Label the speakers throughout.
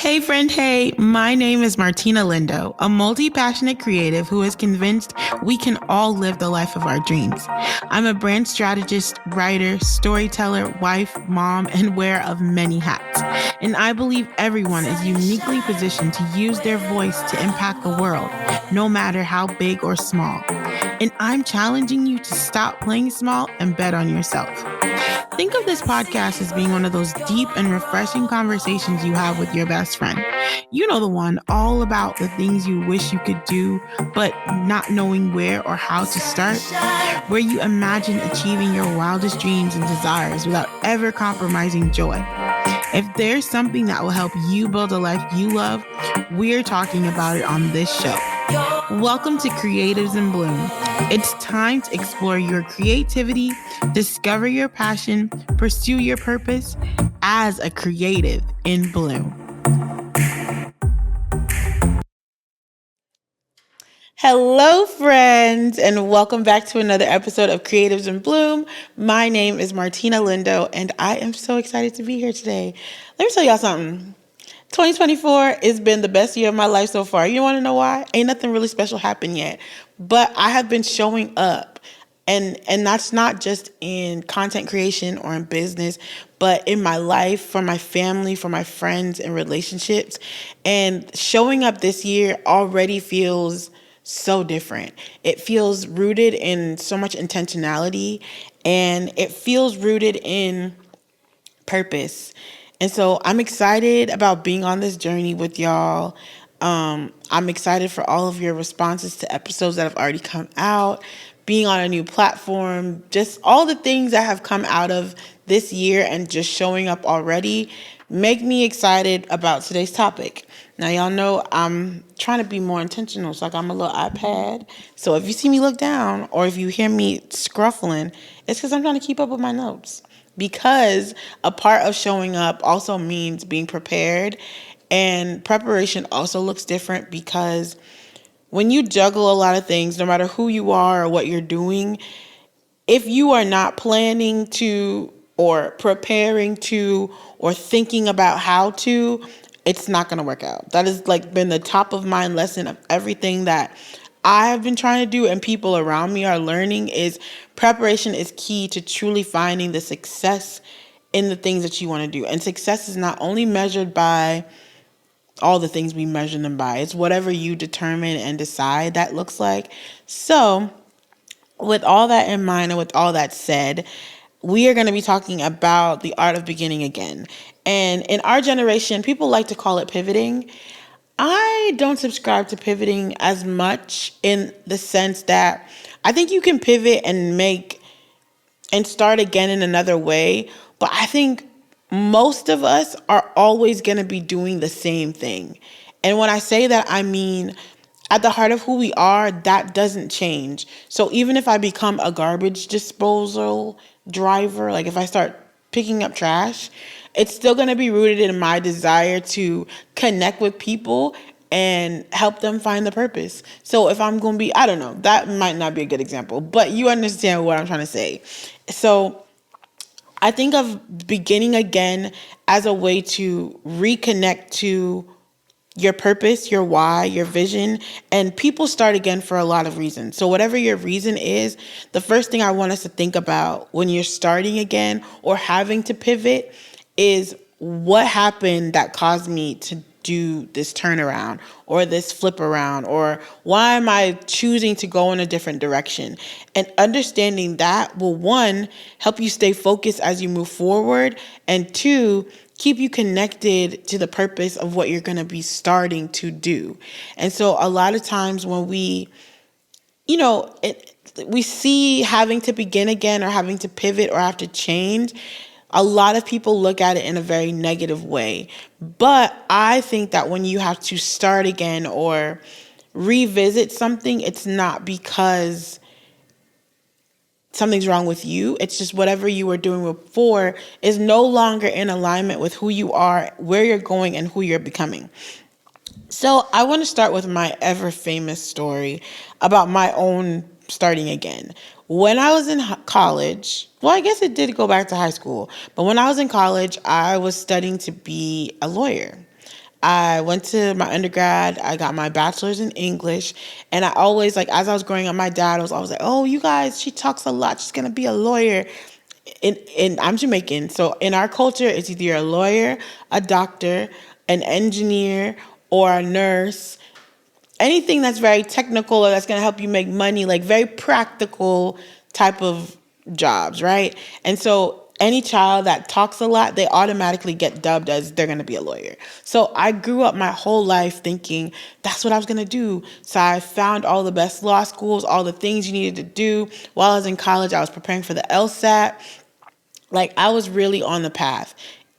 Speaker 1: Hey, friend, hey, my name is Martina Lindo, a multi-passionate creative who is convinced we can all live the life of our dreams. I'm a brand strategist, writer, storyteller, wife, mom, and wearer of many hats. And I believe everyone is uniquely positioned to use their voice to impact the world, no matter how big or small. And I'm challenging you to stop playing small and bet on yourself. Think of this podcast as being one of those deep and refreshing conversations you have with your best friend. You know, the one all about the things you wish you could do, but not knowing where or how to start, where you imagine achieving your wildest dreams and desires without ever compromising joy. If there's something that will help you build a life you love, we're talking about it on this show. Welcome to Creatives in Bloom. It's time to explore your creativity, discover your passion, pursue your purpose as a creative in bloom. Hello, friends, and welcome back to another episode of Creatives in Bloom. My name is Martina Lindo, and I am so excited to be here today. Let me tell y'all something. 2024 has been the best year of my life so far. You want to know why? Ain't nothing really special happened yet, but I have been showing up, and that's not just in content creation or in business, but in my life, for my family, for my friends and relationships. And showing up this year already feels so different. It feels rooted in so much intentionality, and it feels rooted in purpose. And so I'm excited about being on this journey with y'all. I'm excited for all of your responses to episodes that have already come out, being on a new platform, just all the things that have come out of this year and just showing up already make me excited about today's topic. Now, y'all know I'm trying to be more intentional. So I got my little iPad. So if you see me look down or if you hear me scruffling, it's because I'm trying to keep up with my notes. Because a part of showing up also means being prepared. And preparation also looks different because when you juggle a lot of things, no matter who you are or what you're doing, if you are not planning to or preparing to or thinking about how to, it's not going to work out. That has been the top of mind lesson of everything that I have been trying to do and people around me are learning is preparation is key to truly finding the success in the things that you want to do. And success is not only measured by all the things we measure them by. It's whatever you determine and decide that looks like. So with all that in mind and with all that said, we are going to be talking about the art of beginning again. And in our generation, people like to call it pivoting. I don't subscribe to pivoting as much in the sense that I think you can pivot and make and start again in another way. But I think most of us are always going to be doing the same thing. And when I say that, I mean, at the heart of who we are, that doesn't change. So even if I become a garbage disposal driver, like if I start picking up trash, it's still going to be rooted in my desire to connect with people and help them find the purpose. So if I'm going to be, I don't know, that might not be a good example, but you understand what I'm trying to say. So I think of beginning again as a way to reconnect to your purpose, your why, your vision, and people start again for a lot of reasons. So whatever your reason is, the first thing I want us to think about when you're starting again or having to pivot is what happened that caused me to do this turnaround or this flip around, or why am I choosing to go in a different direction? And understanding that will, one, help you stay focused as you move forward, and two, keep you connected to the purpose of what you're going to be starting to do. And so a lot of times when we see having to begin again or having to pivot or have to change, a lot of people look at it in a very negative way. But I think that when you have to start again or revisit something, it's not because something's wrong with you. It's just whatever you were doing before is no longer in alignment with who you are, where you're going, and who you're becoming. So I want to start with my ever famous story about my own starting again. When I was in college, well, I guess it did go back to high school, but when I was in college, I was studying to be a lawyer. I went to my undergrad. I got my bachelor's in English. And I always, like, as I was growing up, my dad was always like, oh, you guys, she talks a lot. She's going to be a lawyer. And I'm Jamaican. So in our culture, it's either a lawyer, a doctor, an engineer, or a nurse. Anything that's very technical or that's going to help you make money, like very practical type of jobs, right? And so any child that talks a lot, they automatically get dubbed as they're going to be a lawyer. So I grew up my whole life thinking that's what I was going to do. So I found all the best law schools, all the things you needed to do. While I was in college, I was preparing for the LSAT. Like, I was really on the path.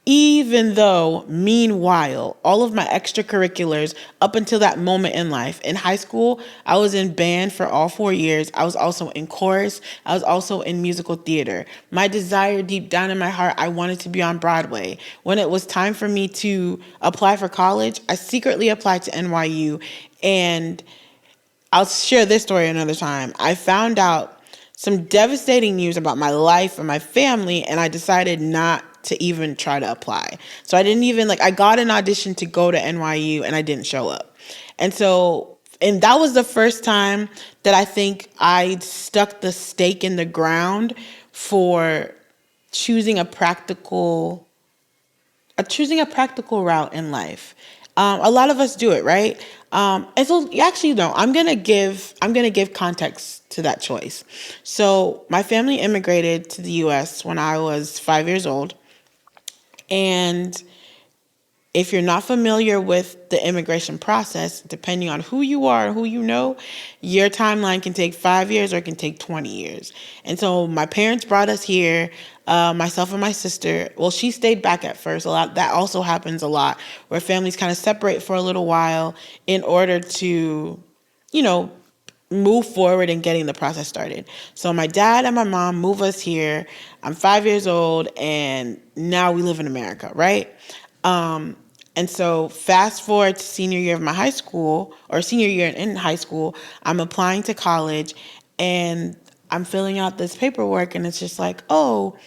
Speaker 1: Even though, meanwhile, all of my extracurriculars up until that moment in life, in high school, I was in band for all 4 years. I was also in chorus. I was also in musical theater. My desire deep down in my heart, I wanted to be on Broadway. When it was time for me to apply for college, I secretly applied to NYU. And I'll share this story another time. I found out some devastating news about my life and my family, and I decided not to even try to apply. So I didn't even, like, I got an audition to go to NYU and I didn't show up. And that was the first time that I think I stuck the stake in the ground for choosing a practical route in life. A lot of us do it, right? And so actually, no, I'm gonna give context to that choice. So my family immigrated to the U.S. when I was 5 years old, and if you're not familiar with the immigration process, depending on who you are, who you know, your timeline can take 5 years or it can take 20 years. And so my parents brought us here, myself and my sister. Well, she stayed back at first. A lot that also happens a lot, where families kind of separate for a little while in order to, you know, move forward in getting the process started. So my dad and my mom move us here. I'm 5 years old, and now we live in America, right? And so fast forward to senior year of my high school, or senior year in high school, I'm applying to college, and I'm filling out this paperwork, and it's just like, oh,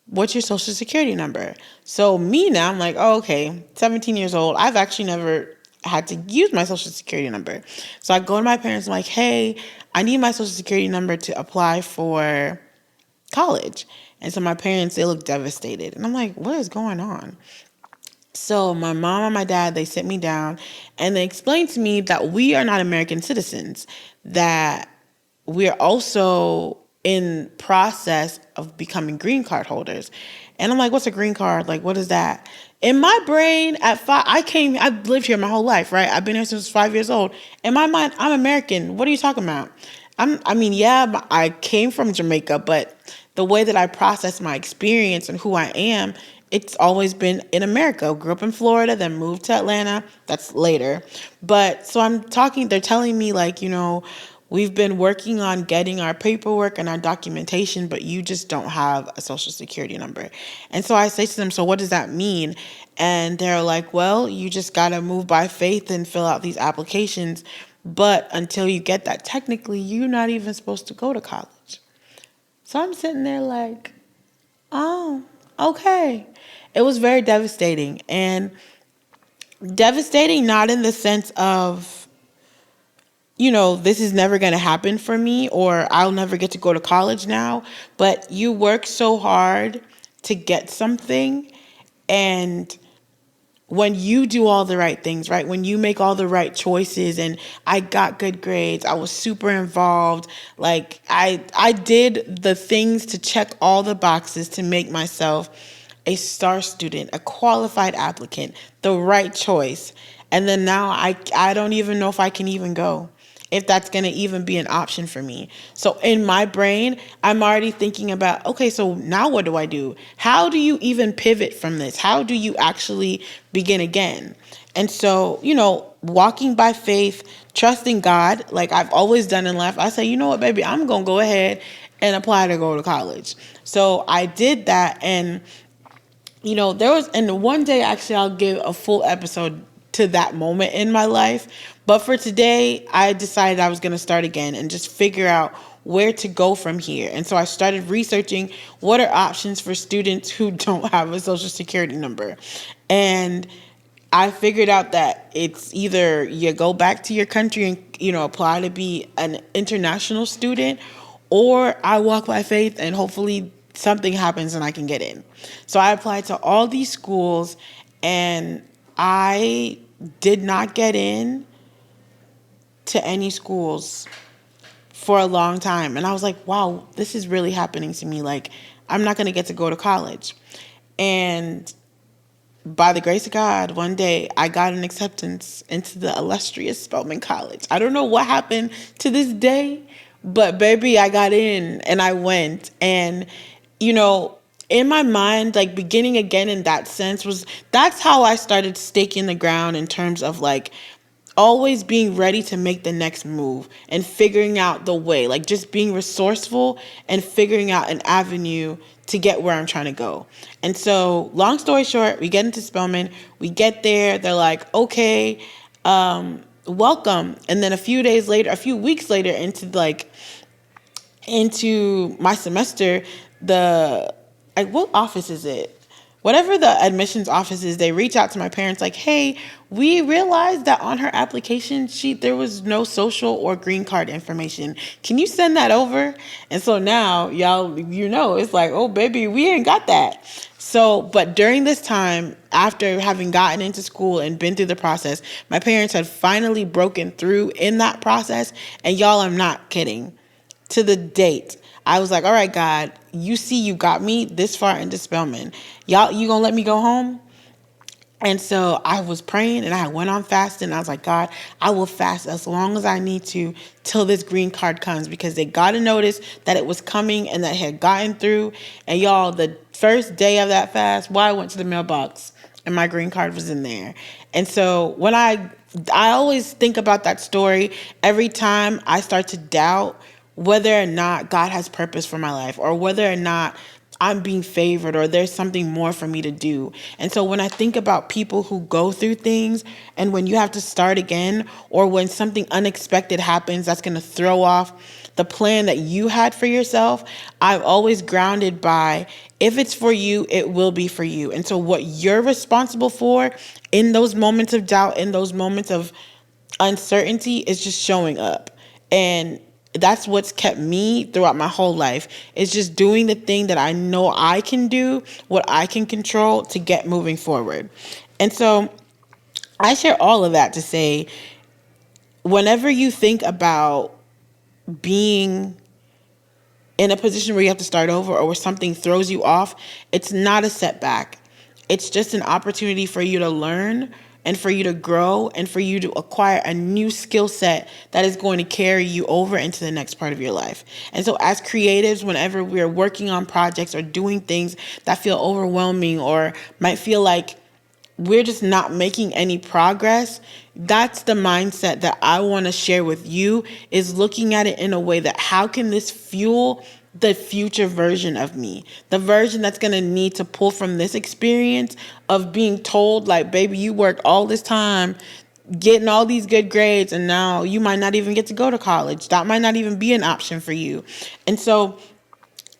Speaker 1: what's your social security number? So me now, I'm like, oh, okay, 17 years old. I've actually never had to use my social security number. So I go to my parents, I'm like, hey, I need my social security number to apply for college. And so my parents, they look devastated. And I'm like, what is going on? So my mom and my dad, they sit me down and they explained to me that we are not American citizens, that we're also in process of becoming green card holders. And I'm like, what's a green card? Like, what is that? In my brain, at 5, I've lived here my whole life, right? I've been here since 5 years old. In my mind, I'm American. What are you talking about? Yeah, I came from Jamaica, but the way that I process my experience and who I am, it's always been in America. Grew up in Florida, then moved to Atlanta. That's later. But so they're telling me, like, we've been working on getting our paperwork and our documentation, but you just don't have a social security number. And so I say to them, so what does that mean? And they're like, well, you just got to move by faith and fill out these applications. But until you get that, technically, you're not even supposed to go to college. So I'm sitting there like, oh, okay. It was very devastating. And devastating not in the sense of, this is never going to happen for me, or I'll never get to go to college now. But you work so hard to get something, and when you do all the right things, right? When you make all the right choices, and I got good grades, I was super involved. Like, I did the things to check all the boxes to make myself a star student, a qualified applicant, the right choice. And then now I don't even know if I can even go, if that's going to even be an option for me. So in my brain, I'm already thinking about, okay, so now what do I do? How do you even pivot from this? How do you actually begin again? And so, walking by faith, trusting God, like I've always done in life, I say, you know what, baby, I'm going to go ahead and apply to go to college. So I did that. And and one day, actually, I'll give a full episode to that moment in my life. But for today, I decided I was going to start again and just figure out where to go from here. And so I started researching what are options for students who don't have a social security number. And I figured out that it's either you go back to your country and, apply to be an international student, or I walk by faith and hopefully something happens and I can get in. So I applied to all these schools and I did not get in to any schools for a long time. And I was like, wow, this is really happening to me. Like, I'm not going to get to go to college. And by the grace of God, one day I got an acceptance into the illustrious Spelman College. I don't know what happened to this day, but baby, I got in and I went. And, in my mind, like beginning again in that sense that's how I started staking the ground in terms of like always being ready to make the next move and figuring out the way, like just being resourceful and figuring out an avenue to get where I'm trying to go. And so, long story short, we get into Spelman, we get there, they're like, okay, welcome. And then a few weeks later into my semester, what office is it? Whatever the admissions office is, they reach out to my parents like, hey, we realized that on her application sheet, there was no social or green card information. Can you send that over? And so now, y'all, it's like, oh, baby, we ain't got that. So, but during this time, after having gotten into school and been through the process, my parents had finally broken through in that process. And y'all, I'm not kidding. To the date, I was like, all right, God, you see you got me this far into Spelman. Y'all, you gonna let me go home? And so I was praying and I went on fasting. I was like, God, I will fast as long as I need to till this green card comes, because they got a notice that it was coming and that it had gotten through. And y'all, the first day of that fast, I went to the mailbox and my green card was in there. And so when I always think about that story every time I start to doubt whether or not God has purpose for my life, or whether or not I'm being favored, or there's something more for me to do. And so when I think about people who go through things and when you have to start again, or when something unexpected happens that's going to throw off the plan that you had for yourself, I'm always grounded by, if it's for you, it will be for you. And so what you're responsible for in those moments of doubt, in those moments of uncertainty, is just showing up. And that's what's kept me throughout my whole life. It's just doing the thing that I know I can do, what I can control to get moving forward. And so I share all of that to say, whenever you think about being in a position where you have to start over, or where something throws you off, it's not a setback. It's just an opportunity for you to learn and for you to grow and for you to acquire a new skill set that is going to carry you over into the next part of your life. And so as creatives, whenever we're working on projects or doing things that feel overwhelming or might feel like we're just not making any progress, that's the mindset that I want to share with you, is looking at it in a way that, how can this fuel the future version of me, the version that's going to need to pull from this experience of being told, like, baby, you worked all this time getting all these good grades and now you might not even get to go to college. That might not even be an option for you. And so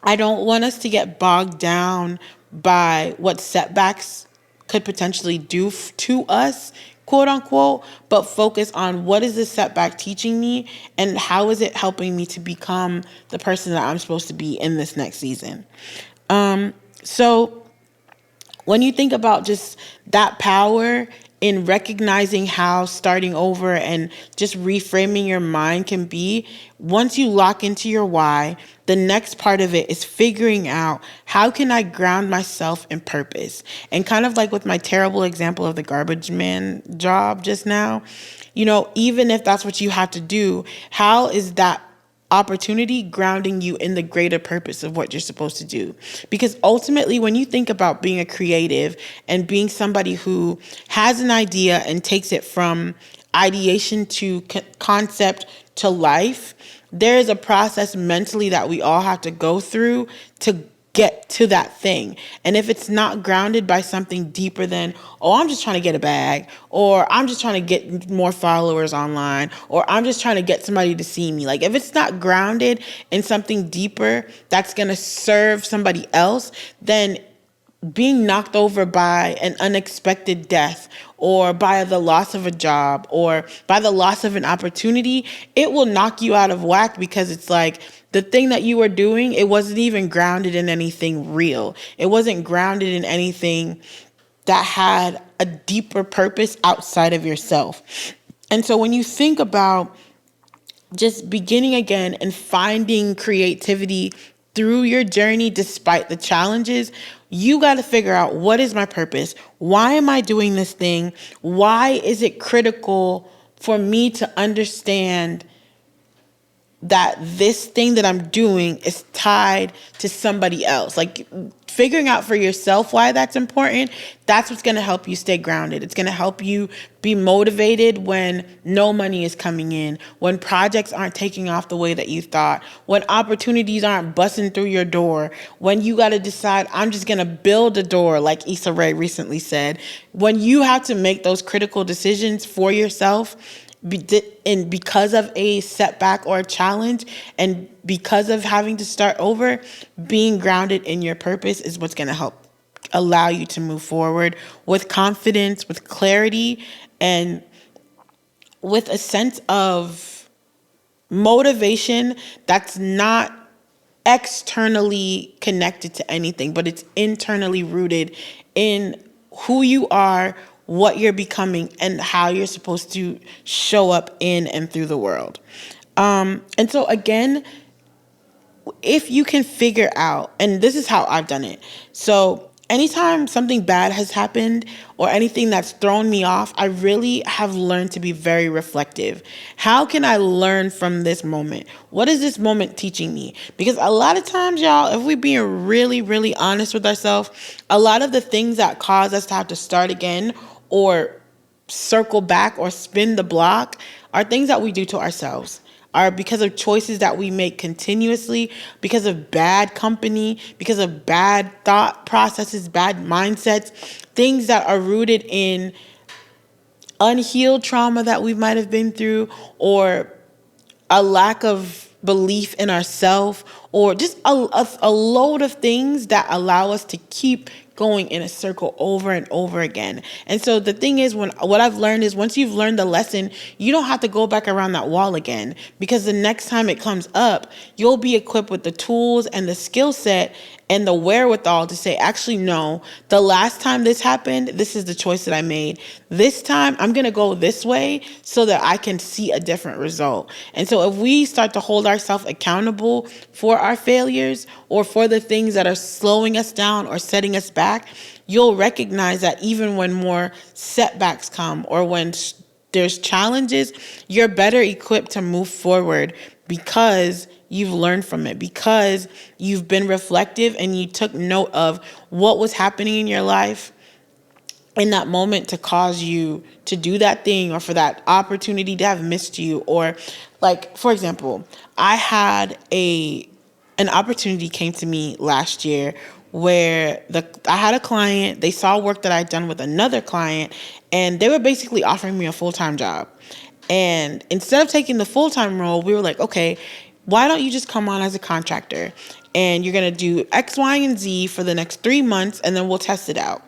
Speaker 1: I don't want us to get bogged down by what setbacks could potentially do to us, quote unquote, but focus on, what is this setback teaching me and how is it helping me to become the person that I'm supposed to be in this next season. So when you think about just that power in recognizing how starting over and just reframing your mind can be, once you lock into your why, the next part of it is figuring out, how can I ground myself in purpose? And kind of like with my terrible example of the garbage man job just now, even if that's what you have to do, how is that opportunity grounding you in the greater purpose of what you're supposed to do? Because ultimately, when you think about being a creative and being somebody who has an idea and takes it from ideation to concept to life, there is a process mentally that we all have to go through to get to that thing. And if it's not grounded by something deeper than, oh, I'm just trying to get a bag, or I'm just trying to get more followers online, or I'm just trying to get somebody to see me. Like, if it's not grounded in something deeper that's going to serve somebody else, then being knocked over by an unexpected death or by the loss of a job or by the loss of an opportunity, it will knock you out of whack because it's like the thing that you were doing, it wasn't even grounded in anything real. It wasn't grounded in anything that had a deeper purpose outside of yourself. And so when you think about just beginning again and finding creativity through your journey despite the challenges, you got to figure out, what is my purpose? Why am I doing this thing? Why is it critical for me to understand that this thing that I'm doing is tied to somebody else? Like, figuring out for yourself why that's important, that's what's going to help you stay grounded. It's going to help you be motivated when no money is coming in, when projects aren't taking off the way that you thought, when opportunities aren't busting through your door, when you got to decide, I'm just going to build a door, like Issa Rae recently said. When you have to make those critical decisions for yourself, and because of a setback or a challenge, and because of having to start over, being grounded in your purpose is what's going to help allow you to move forward with confidence, with clarity, and with a sense of motivation that's not externally connected to anything, but it's internally rooted in who you are, what you're becoming, and how you're supposed to show up in and through the world. And so again, if you can figure out, and this is how I've done it. So anytime something bad has happened or anything that's thrown me off, I really have learned to be very reflective. How can I learn from this moment? What is this moment teaching me? Because a lot of times, y'all, if we're being really, really honest with ourselves, a lot of the things that cause us to have to start again or circle back or spin the block are things that we do to ourselves, are because of choices that we make continuously, because of bad company, because of bad thought processes, bad mindsets, things that are rooted in unhealed trauma that we might have been through, or a lack of belief in ourselves, or just a load of things that allow us to keep going in a circle over and over again. And so the thing is, what I've learned is, once you've learned the lesson, you don't have to go back around that wall again, because the next time it comes up, you'll be equipped with the tools and the skill set and the wherewithal to say, actually, no, the last time this happened, this is the choice that I made. This time I'm going to go this way so that I can see a different result. And so if we start to hold ourselves accountable for our failures or for the things that are slowing us down or setting us back, you'll recognize that even when more setbacks come or when there's challenges, you're better equipped to move forward because you've learned from it, because you've been reflective and you took note of what was happening in your life in that moment to cause you to do that thing, or for that opportunity to have missed you. Or, like, for example, I had an opportunity came to me last year where I had a client, they saw work that I'd done with another client, and they were basically offering me a full-time job. And instead of taking the full-time role, we were like, okay, why don't you just come on as a contractor? And you're going to do X, Y, and Z for the next 3 months, and then we'll test it out.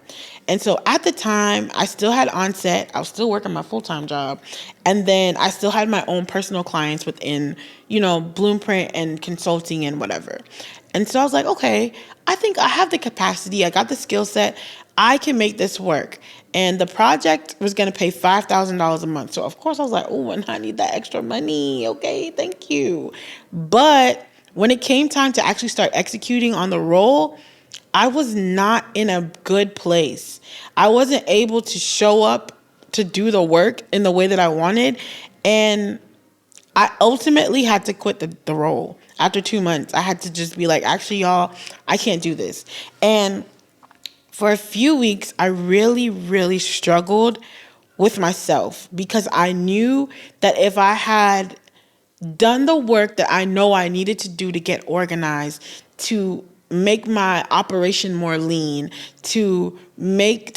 Speaker 1: And so at the time, I still had Onset. I was still working my full-time job. And then I still had my own personal clients within, Bloomprint and consulting and whatever. And so I was like, okay, I think I have the capacity. I got the skill set. I can make this work. And the project was going to pay $5,000 a month. So, of course, I was like, oh, and I need that extra money. Okay, thank you. But when it came time to actually start executing on the role, I was not in a good place. I wasn't able to show up to do the work in the way that I wanted. And I ultimately had to quit the role. After 2 months, I had to just be like, actually, y'all, I can't do this. And for a few weeks, I really, really struggled with myself, because I knew that if I had done the work that I know I needed to do to get organized, to make my operation more lean, to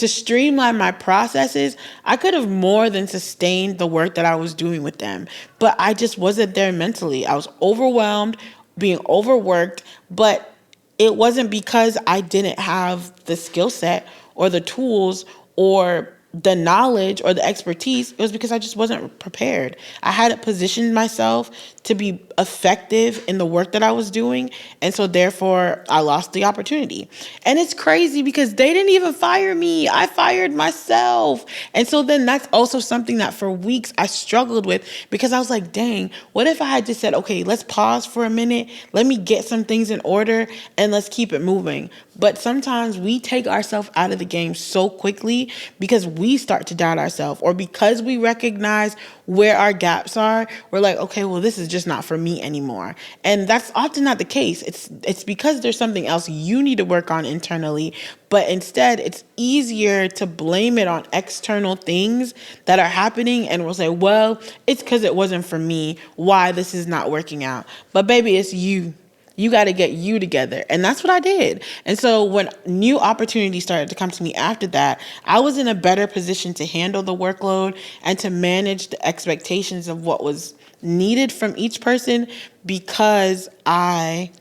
Speaker 1: streamline my processes, I could have more than sustained the work that I was doing with them. But I just wasn't there mentally. I was overwhelmed, being overworked, but it wasn't because I didn't have the skill set or the tools or the knowledge or the expertise. It was because I just wasn't prepared. I hadn't positioned myself to be effective in the work that I was doing. And so therefore I lost the opportunity. And it's crazy because they didn't even fire me. I fired myself. And so then that's also something that for weeks I struggled with, because I was like, dang, what if I had just said, okay, let's pause for a minute. Let me get some things in order and let's keep it moving. But sometimes we take ourselves out of the game so quickly because we start to doubt ourselves, or because we recognize where our gaps are. We're like, okay, well, this is just not for me anymore. And that's often not the case. It's because there's something else you need to work on internally, but instead it's easier to blame it on external things that are happening, and we'll say, well, it's because it wasn't for me why this is not working out. But baby, it's you. You got to get you together. And that's what I did. And so when new opportunities started to come to me after that, I was in a better position to handle the workload and to manage the expectations of what was needed from each person, because I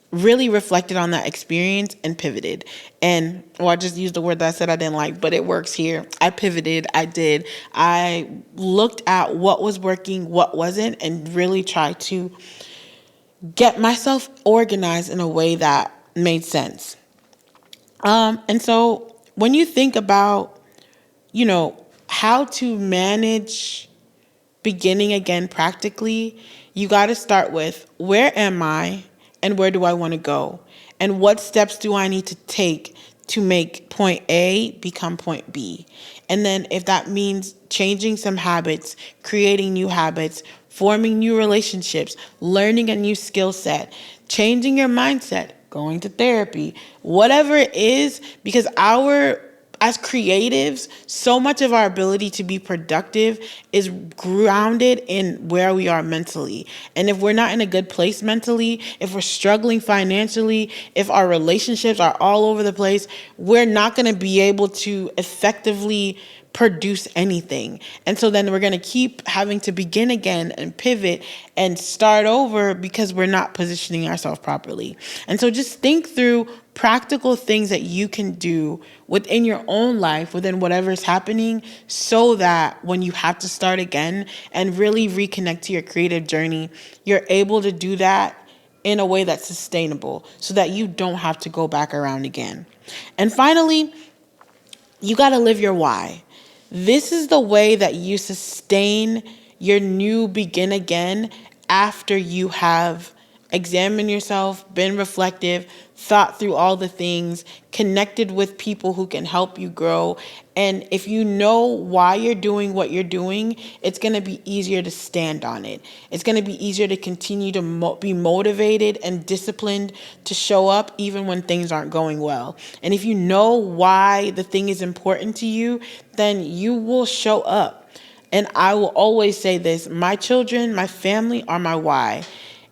Speaker 1: really reflected on that experience and pivoted. And I just used the word that I said I didn't like, but it works here. I pivoted. I looked at what was working, what wasn't, and really tried to get myself organized in a way that made sense. And so when you think about, how to manage beginning again practically, you got to start with, where am I and where do I want to go? And what steps do I need to take to make point A become point B? And then if that means changing some habits, creating new habits, forming new relationships, learning a new skill set, changing your mindset, going to therapy, whatever it is, because as creatives, so much of our ability to be productive is grounded in where we are mentally. And if we're not in a good place mentally, if we're struggling financially, if our relationships are all over the place, we're not going to be able to effectively produce anything. And so then we're going to keep having to begin again and pivot and start over because we're not positioning ourselves properly. And so just think through practical things that you can do within your own life, within whatever is happening, so that when you have to start again and really reconnect to your creative journey, you're able to do that in a way that's sustainable so that you don't have to go back around again. And finally, you got to live your why. This is the way that you sustain your new begin again after you have examined yourself, been reflective, thought through all the things, connected with people who can help you grow. And if you know why you're doing what you're doing, it's going to be easier to stand on it. It's going to be easier to continue to be motivated and disciplined to show up even when things aren't going well. And if you know why the thing is important to you, then you will show up. And I will always say this: my children, my family are my why.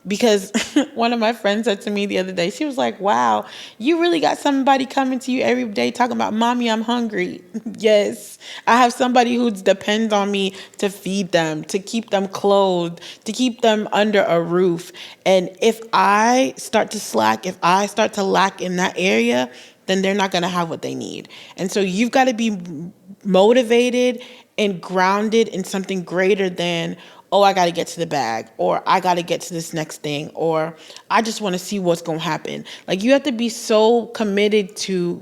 Speaker 1: Because one of my friends said to me the other day, she was like, wow, you really got somebody coming to you every day talking about, mommy, I'm hungry. Yes, I have somebody who depends on me to feed them, to keep them clothed, to keep them under a roof. And if I start to slack, if I start to lack in that area, then they're not going to have what they need. And so you've got to be motivated and grounded in something greater than, oh, I got to get to the bag, or I got to get to this next thing, or I just want to see what's going to happen. Like, you have to be so committed to,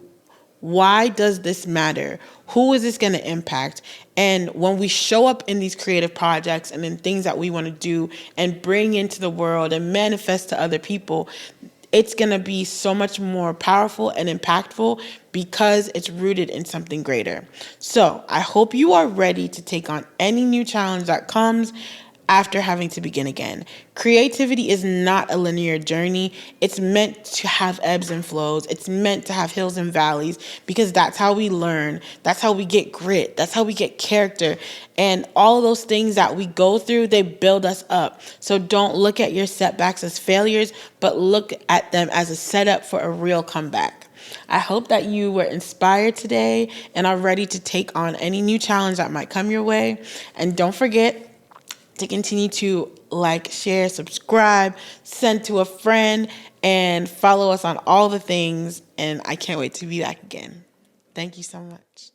Speaker 1: why does this matter? Who is this going to impact? And when we show up in these creative projects and in things that we want to do and bring into the world and manifest to other people, it's going to be so much more powerful and impactful because it's rooted in something greater. So I hope you are ready to take on any new challenge that comes after having to begin again. Creativity is not a linear journey. It's meant to have ebbs and flows. It's meant to have hills and valleys, because that's how we learn. That's how we get grit. That's how we get character. And all of those things that we go through, they build us up. So don't look at your setbacks as failures, but look at them as a setup for a real comeback. I hope that you were inspired today and are ready to take on any new challenge that might come your way. And don't forget to continue to like, share, subscribe, send to a friend, and follow us on all the things. And I can't wait to be back again. Thank you so much.